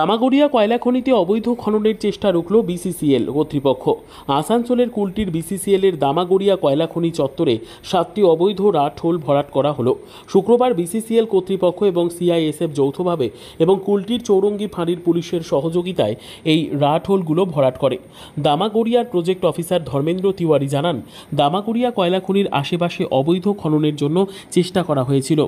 দামাগড়িয়া কয়লা খনিতে অবৈধ খননের চেষ্টা রুখল বিসিসিএল কর্তৃপক্ষ। আসানসোলের কুলটির বিসিসিএল এর দামাগড়িয়া কয়লা খনি চত্বরে 7টি অবৈধ রাট-হোল ভরাট করা হলো। শুক্রবার বিসিসিএল কর্তৃপক্ষ এবং সিআইএসএফ যৌথভাবে এবং কুলটির চৌরঙ্গি ফাঁড়ির পুলিশের সহযোগিতায় এই রাট-হোলগুলো ভরাট করে। দামাগড়িয়ার প্রজেক্ট অফিসার ধর্মেন্দ্র তিওয়ারি জানান, দামাগড়িয়া কয়লা খনির আশেপাশে অবৈধ খননের জন্য চেষ্টা করা হয়েছিল।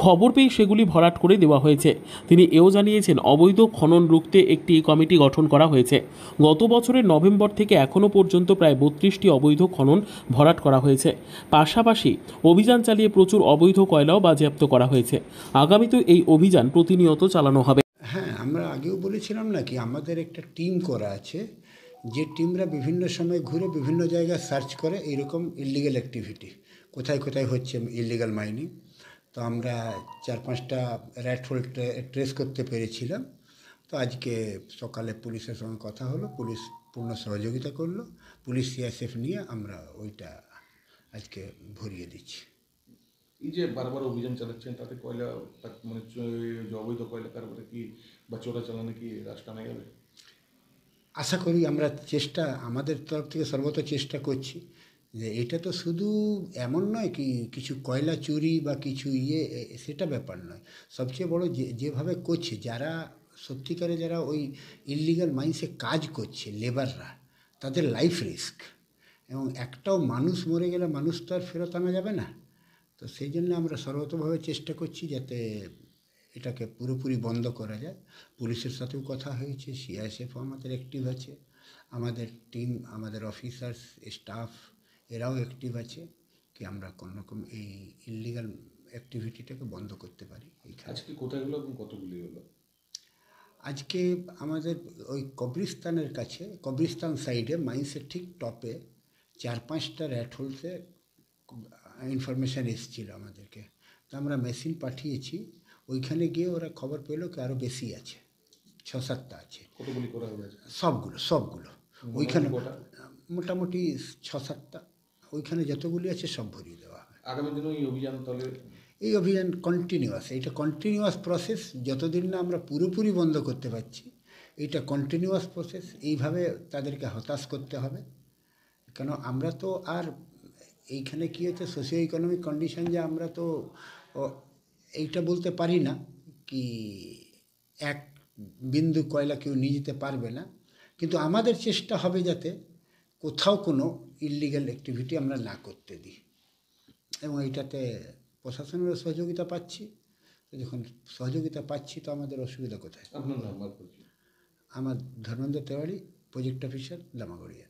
খবর পেয়ে সেগুলি ভরাট করে দেওয়া হয়েছে। তিনি এও জানিয়েছেন, অবৈধ খনন রুখতে একটি কমিটি গঠন করা হয়েছে। গত বছরের নভেম্বর থেকে এখনও পর্যন্ত প্রায় 32টি অবৈধ খনন ভরাট করা হয়েছে। পাশাপাশি অভিযান চালিয়ে প্রচুর অবৈধ কয়লাও বাজেয়াপ্ত করা হয়েছে। আগামীতে এই অভিযান প্রতিনিয়ত চালানো হবে। হ্যাঁ, আমরা আগেও বলেছিলাম নাকি আমাদের একটা টিম করা আছে, যে টিমরা বিভিন্ন সময় ঘুরে বিভিন্ন জায়গায় সার্চ করে এইরকম ইলিগাল অ্যাক্টিভিটি কোথায় কোথায় হচ্ছে ইলিগাল মাইনিং। তো আমরা 4-5টা র্যাট হোল ট্রেস করতে পেরেছিলাম। তো আজকে সকালে পুলিশের সঙ্গে কথা হলো, পুলিশ পূর্ণ সহযোগিতা করলো। পুলিশ সিআইএসএফ নিয়ে আমরা ওইটা আজকে ভরিয়ে দিচ্ছি। এই যে বারবার অভিযান চালাচ্ছেন, তাতে কয়লা মানে যে অবৈধ কয়লা কারবারে কি বা চোরাচালানে কি রাশ টানা যাবে? আশা করি আমরা আমাদের তরফ থেকে সর্বত চেষ্টা করছি যে এটা তো শুধু এমন নয় কি কিছু কয়লা চুরি বা কিছু সেটা ব্যাপার নয়। সবচেয়ে বড় যেভাবে করছে যারা সত্যিকারে যারা ওই ইললিগাল মাইন্সে কাজ করছে, লেবাররা, তাদের লাইফ রিস্ক, এবং একটাও মানুষ মরে গেলে মানুষ তো আর ফেরত আনা যাবে না। তো সেই জন্য আমরা সর্বতভাবে চেষ্টা করছি যাতে এটাকে পুরোপুরি বন্ধ করা যায়। পুলিশের সাথেও কথা হয়েছে, সিআইএসএফও আমাদের অ্যাক্টিভ আছে, আমাদের টিম, আমাদের অফিসার্স, স্টাফ এরাও অ্যাক্টিভ আছে কি আমরা কোনোরকম এই ইললিগাল অ্যাক্টিভিটিটাকে বন্ধ করতে পারি। আজকে কোথায় হলো এবং কতগুলি হলো? আজকে আমাদের ওই কবরিস্তানের কাছে, কবরিস্তান সাইডে মাইন্সের ঠিক টপে 4-5টা র্যাট হোলসে ইনফরমেশান এসেছিলো আমাদেরকে। তো আমরা মেশিন পাঠিয়েছি, ওইখানে গিয়ে ওরা খবর পেলো কি আরও বেশি আছে, 6-7টা আছে। কতগুলি করা হবে? সবগুলো ওইখানে মোটামুটি 6-7টা, ওইখানে যতগুলি আছে সব ভরিয়ে দেওয়া হবে। আগামী দিনে এই অভিযান তাহলে এই অভিযান কন্টিনিউয়াস, এটা কন্টিনিউয়াস প্রসেস। যতদিন না আমরা পুরোপুরি বন্ধ করতে পারছি, এইটা কন্টিনিউয়াস প্রসেস। এইভাবে তাদেরকে হতাশ করতে হবে, কেন আমরা তো আর এইখানে কী হচ্ছে সোশিও ইকোনমিক কন্ডিশন, যে আমরা তো এইটা বলতে পারি না কি এক বিন্দু কয়লা কেউ নিয়ে যেতে পারবে না, কিন্তু আমাদের চেষ্টা হবে যাতে কোথাও কোনো ইললিগাল অ্যাক্টিভিটি আমরা না করতে দিই, এবং এইটাতে প্রশাসনের সহযোগিতা পাচ্ছি। তো যখন সহযোগিতা পাচ্ছি তো আমাদের অসুবিধা কোথায়? আপনার নাম? আমার ধর্মেন্দ্র তিওয়ারি, প্রজেক্ট অফিসার, দামাগড়িয়া।